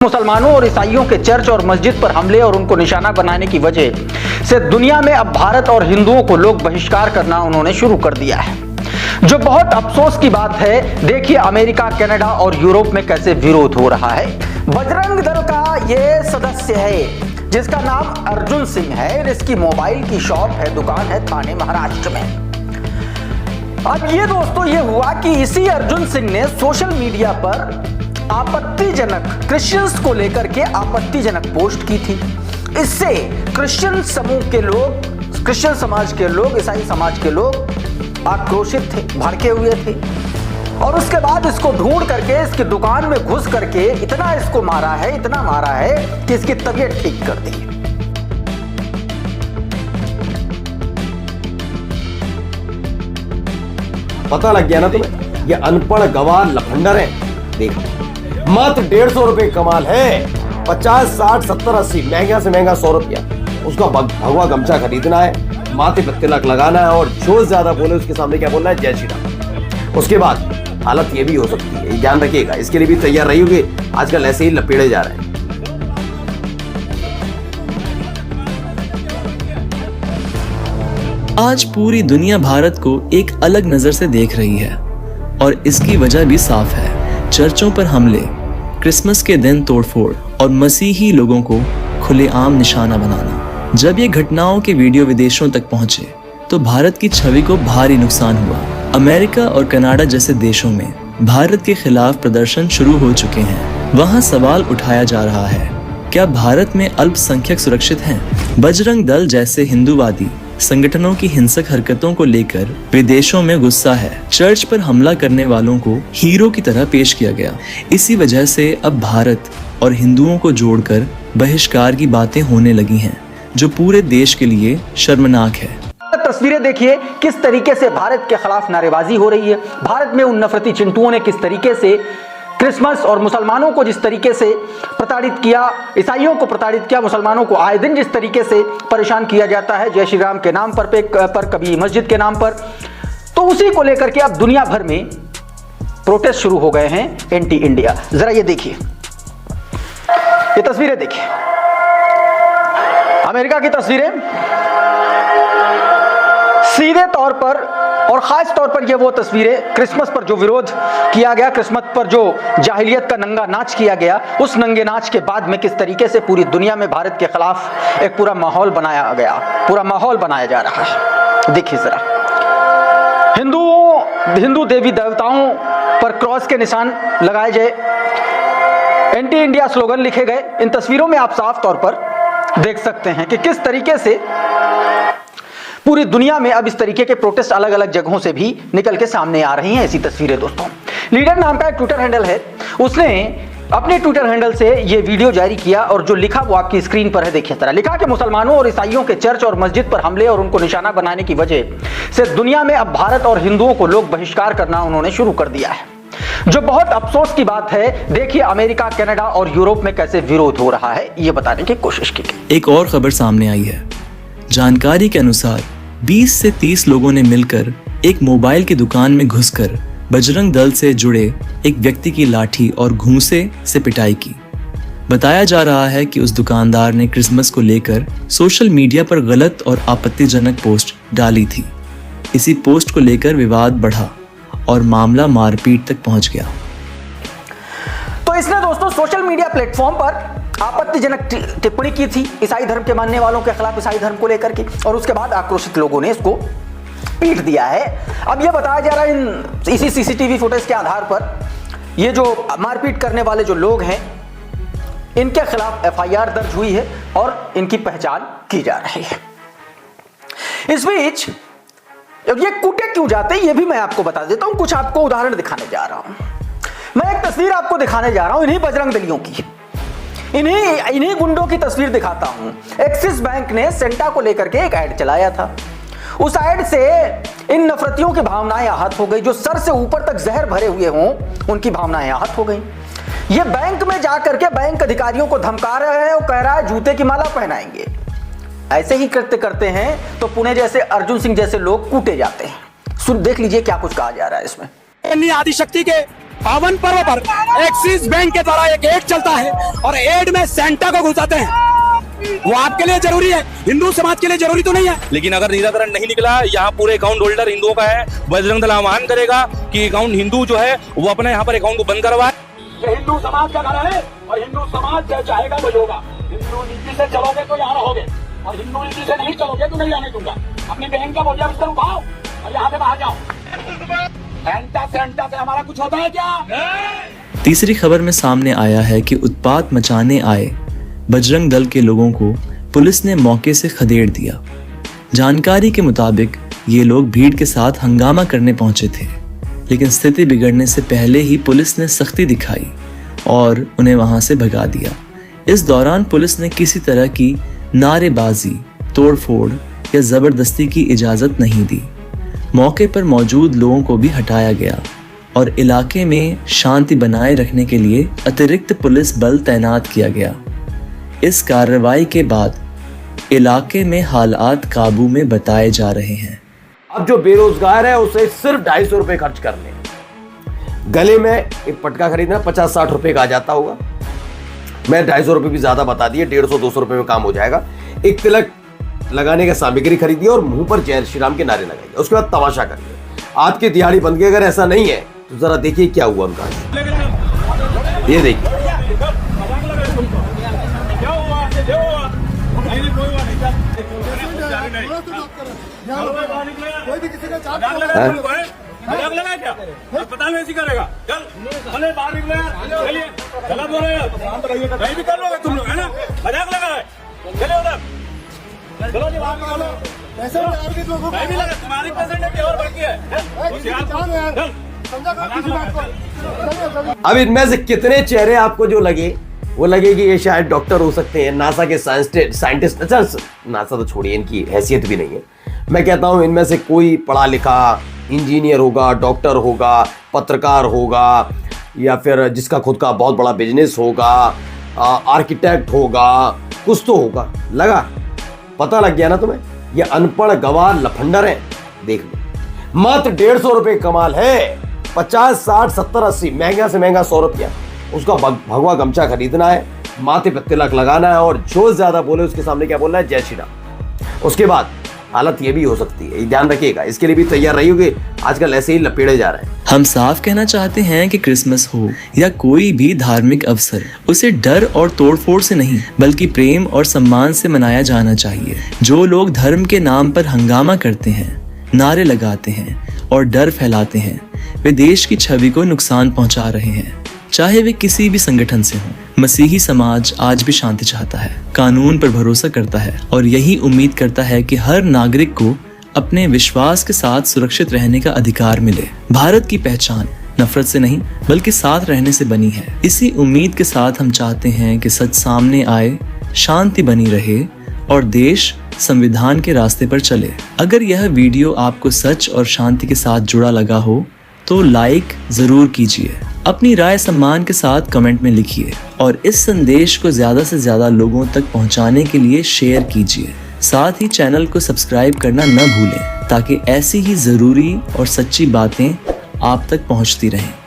मुसलमानों और ईसाइयों के चर्च और मस्जिद पर हमले और उनको निशाना बनाने की वजह से दुनिया में अब भारत और हिंदुओं को लोग बहिष्कार करना उन्होंने शुरू कर दिया है, जो बहुत अफसोस की बात है। देखिए अमेरिका, कनाडा और यूरोप में कैसे विरोध हो रहा है। बजरंग दल का ये सदस्य है जिसका नाम अर्जुन सिंह है। इसकी मोबाइल की शॉप है, दुकान है थाने, महाराष्ट्र में। अब ये दोस्तों ये हुआ कि इसी अर्जुन सिंह ने सोशल मीडिया पर आपत्तिजनक क्रिश्चियंस को लेकर के आपत्तिजनक पोस्ट की थी। इससे क्रिश्चियन समूह के लोग, क्रिश्चियन समाज के लोग, ईसाई समाज के लोग आक्रोशित थे, भड़के हुए थे और उसके बाद इसको ढूंढ करके इसकी दुकान में घुस करके इतना इसको मारा है, इतना मारा है कि इसकी तबीयत ठीक कर दी। पता लग गया ना तुम्हें? ये अनपढ़ गवार लफंडर है। देखो मात्र 150 रुपए कमाल है। 50, 60, 70, 80 महंगा से महंगा 100 रुपया। उसका भगवा गमछा खरीदना है, माथे पर तिलक लगाना है और जो ज्यादा बोले उसके सामने क्या बोलना है, जय श्री राम। उसके बाद हालत ये भी हो सकती है, ध्यान रखिएगा। इसके लिए भी तैयार रही होगी। आजकल ऐसे ही लपेड़े जा रहे हैं। आज पूरी दुनिया भारत को एक अलग नजर से देख रही है और इसकी वजह भी साफ है। चर्चों पर हमले, क्रिसमस के दिन तोड़फोड़ और मसीही लोगों को खुलेआम निशाना बनाना। जब ये घटनाओं के वीडियो विदेशों तक पहुंचे तो भारत की छवि को भारी नुकसान हुआ। अमेरिका और कनाडा जैसे देशों में भारत के खिलाफ प्रदर्शन शुरू हो चुके हैं। वहां सवाल उठाया जा रहा है, क्या भारत में अल्पसंख्यक सुरक्षित हैं? बजरंग दल जैसे हिंदूवादी संगठनों की हिंसक हरकतों को लेकर विदेशों में गुस्सा है। चर्च पर हमला करने वालों को हीरो की तरह पेश किया गया। इसी वजह से अब भारत और हिंदुओं को जोड़कर बहिष्कार की बातें होने लगी हैं, जो पूरे देश के लिए शर्मनाक है। तस्वीरें देखिए किस तरीके से भारत के खिलाफ नारेबाजी हो रही है। भारत में उन नफरती चिंटुओं ने किस तरीके से क्रिसमस और मुसलमानों को जिस तरीके से प्रताड़ित किया, ईसाइयों को प्रताड़ित किया, मुसलमानों को आए दिन जिस तरीके से परेशान किया जाता है, जय श्री राम के नाम पर कभी मस्जिद के नाम पर, तो उसी को लेकर के अब दुनिया भर में प्रोटेस्ट शुरू हो गए हैं एंटी इंडिया। जरा ये देखिए, ये तस्वीरें देखिए, अमेरिका की तस्वीरें। सीधे तौर पर और खास तौर पर ये वो तस्वीरें क्रिसमस पर जो विरोध किया गया, क्रिसमस पर जो जाहिलियत का नंगा नाच किया गया, उस नंगे नाच के बाद में किस तरीके से पूरी दुनिया में भारत के खिलाफ एक पूरा माहौल बनाया गया, पूरा माहौल बनाया जा रहा है। देखिए जरा, हिंदू देवी देवताओं पर क्रॉस के निशान लगाए गए, एंटी इंडिया स्लोगन लिखे गए। इन तस्वीरों में आप साफ तौर पर देख सकते हैं कि किस तरीके से पूरी दुनिया में अब इस तरीके के प्रोटेस्ट अलग अलग जगहों से भी निकल के सामने आ रही हैं। ऐसी तस्वीरें दोस्तों, लीडर नाम का एक ट्विटर हैंडल है, उसने अपने ट्विटर हैंडल से ये वीडियो जारी किया और जो लिखा वो आपकी स्क्रीन पर है। देखिए जरा, लिखा कि मुसलमानों और ईसाइयों के चर्च और मस्जिद पर हमले और उनको निशाना बनाने की वजह से दुनिया में अब भारत और हिंदुओं को लोग बहिष्कार करना उन्होंने शुरू कर दिया है, जो बहुत अफसोस की बात है। देखिए अमेरिका, कनाडा और यूरोप में कैसे विरोध हो रहा है, ये बताने की कोशिश की गई। एक और खबर सामने आई है। जानकारी के अनुसार 20 से 30 लोगों ने मिलकर एक मोबाइल की दुकान में घुसकर बजरंग दल से जुड़े एक व्यक्ति की लाठी और घूंसे से पिटाई की। बताया जा रहा है कि उस दुकानदार ने क्रिसमस को लेकर सोशल मीडिया पर गलत और आपत्तिजनक पोस्ट डाली थी। इसी पोस्ट को लेकर विवाद बढ़ा और मामला मारपीट तक पहुंच गया। तो इसने दोस्तों सोशल मीडिया प्लेटफॉर्म पर आपत्तिजनक टिप्पणी की थी ईसाई धर्म के मानने वालों के खिलाफ, ईसाई धर्म को लेकर के, और उसके बाद आक्रोशित लोगों ने इसको पीट दिया है। अब यह बताया जा रहा है इसी सीसीटीवी फुटेज के आधार पर ये जो मारपीट करने वाले जो लोग हैं इनके खिलाफ एफआईआर दर्ज हुई है और इनकी पहचान की जा रही है। इस बीच ये कूटे क्यों जाते हैं ये भी मैं आपको बता देता हूं। कुछ आपको उदाहरण दिखाने जा रहा हूं। मैं एक तस्वीर आपको दिखाने जा रहा हूं इन्हीं बजरंग दलियों की, इन्हीं गुंडों की तस्वीर दिखाता हूं। एक्सिस बैंक ने सेंटा को लेकर के एक ऐड चलाया था। उस ऐड से इन नफरतियों की भावनाएं आहत हो गई, जो सर से ऊपर तक जहर भरे हुए हों उनकी भावनाएं आहत हो गई। ये बैंक में जाकर के बैंक अधिकारियों को धमका रहे हैं और कह रहा है जूते की माला पहनाएंगे। ऐसे ही करते करते हैं तो पुणे जैसे अर्जुन सिंह जैसे लोग कूटे जाते हैं। सुन देख लीजिए क्या कुछ कहा जा रहा है इसमें। आदिशक्ति के पावन पर्व पर एक्सिस बैंक के द्वारा एक एड चलता है और एड में सेंटा को घुसाते हैं। वो आपके लिए जरूरी है, हिंदू समाज के लिए जरूरी तो नहीं है। लेकिन अगर निराकरण नहीं निकला, यहाँ पूरे अकाउंट होल्डर हिंदुओं का है, बजरंग दल आह्वान करेगा कि अकाउंट हिंदू जो है वो अपने यहाँ पर अकाउंट को बंद करवाए। ये हिंदू समाज का घर है और हिंदू समाज जो चाहेगा वो होगा। हिंदू नीति से चलोगे तो यहाँ रहोगे और हिंदू नीति से नहीं चलोगे तो नहीं आने दूंगा। अपनी बहन का बोझा बिस्तर उठाओ और यहाँ से बाहर जाओ। सेंटा से हमारा कुछ होता है क्या? तीसरी खबर में सामने आया है कि उत्पात मचाने आए बजरंग दल के लोगों को पुलिस ने मौके से खदेड़ दिया। जानकारी के मुताबिक ये लोग भीड़ के साथ हंगामा करने पहुंचे थे, लेकिन स्थिति बिगड़ने से पहले ही पुलिस ने सख्ती दिखाई और उन्हें वहां से भगा दिया। इस दौरान पुलिस ने किसी तरह की नारेबाजी, तोड़फोड़ या जबरदस्ती की इजाजत नहीं दी। मौके पर मौजूद लोगों को भी हटाया गया और इलाके में शांति बनाए रखने के लिए अतिरिक्त पुलिस बल तैनात किया गया। इस कार्रवाई के बाद इलाके में हालात काबू में बताए जा रहे हैं। अब जो बेरोजगार है उसे सिर्फ 250 रुपए खर्च करने, गले में एक पटका खरीदना 50-60 रुपए का आ जाता होगा। मैं 250 रुपए भी ज्यादा बता दिए, 150-200 रुपए में काम हो जाएगा। एक तिलक लगाने का सामग्री खरीदिए और मुंह पर जय श्री राम के नारे लगाइए, उसके बाद तमाशा करिए। आज की दिहाड़ी बंद के अगर ऐसा नहीं है तो जरा देखिए क्या हुआ उनका। ये देखिए, मजाक लगा क्या? अस्पताल में ऐसी करेगा? चल, चले बाहर निकले, चलिए, चला बोलो यार, नहीं भी कर लोगे तुम लोग, है ना? मजाक लगा है, चले उधर, चलो जी बाहर निकालो। पैसे नहीं भी लगा, तुम्हारी परसेंटेज और बाकी है, अब इनमें से कितने चेहरे आपको जो लगे वो लगे कि ये शायद डॉक्टर हो सकते हैं, नासा के साइंटिस्ट। अच्छा, नासा तो छोड़िए, इनकी हैसियत भी नहीं है। मैं कहता हूं इनमें से कोई पढ़ा लिखा इंजीनियर होगा, डॉक्टर होगा, पत्रकार होगा, या फिर जिसका खुद का बहुत बड़ा बिजनेस होगा, आर्किटेक्ट होगा, कुछ तो होगा। लगा, पता लग गया ना तुम्हें? ये अनपढ़ गवार लफंडर हैं। देख लो, मात्र 150 रुपए कमाल है। 50, 60, 70, 80 महंगा से महंगा 100 रुपया उसका भगवा गमछा खरीदना है, माथे पे तिलक लगाना है और जो ज्यादा बोले उसके सामने क्या बोलना है, जय श्री राम। उसके बाद हालत ये भी हो सकती है, ध्यान रखिएगा, इसके लिए भी तैयार रहिएगा। आजकल ऐसे ही लपेड़े जा रहे हैं। हम साफ कहना चाहते हैं कि क्रिसमस हो या कोई भी धार्मिक अवसर, उसे डर और तोड़फोड़ से नहीं बल्कि प्रेम और सम्मान से मनाया जाना चाहिए। जो लोग धर्म के नाम पर हंगामा करते हैं, नारे लगाते हैं और डर फैलाते हैं, वे देश की छवि को नुकसान पहुंचा रहे हैं, चाहे वे किसी भी संगठन से हों। मसीही समाज आज भी शांति चाहता है, कानून पर भरोसा करता है और यही उम्मीद करता है कि हर नागरिक को अपने विश्वास के साथ सुरक्षित रहने का अधिकार मिले। भारत की पहचान नफरत से नहीं बल्कि साथ रहने से बनी है। इसी उम्मीद के साथ हम चाहते हैं कि सच सामने आए, शांति बनी रहे और देश संविधान के रास्ते पर चले। अगर यह वीडियो आपको सच और शांति के साथ जुड़ा लगा हो तो लाइक जरूर कीजिए, अपनी राय सम्मान के साथ कमेंट में लिखिए और इस संदेश को ज्यादा से ज्यादा लोगों तक पहुंचाने के लिए शेयर कीजिए। साथ ही चैनल को सब्सक्राइब करना न भूलें ताकि ऐसी ही जरूरी और सच्ची बातें आप तक पहुंचती रहें।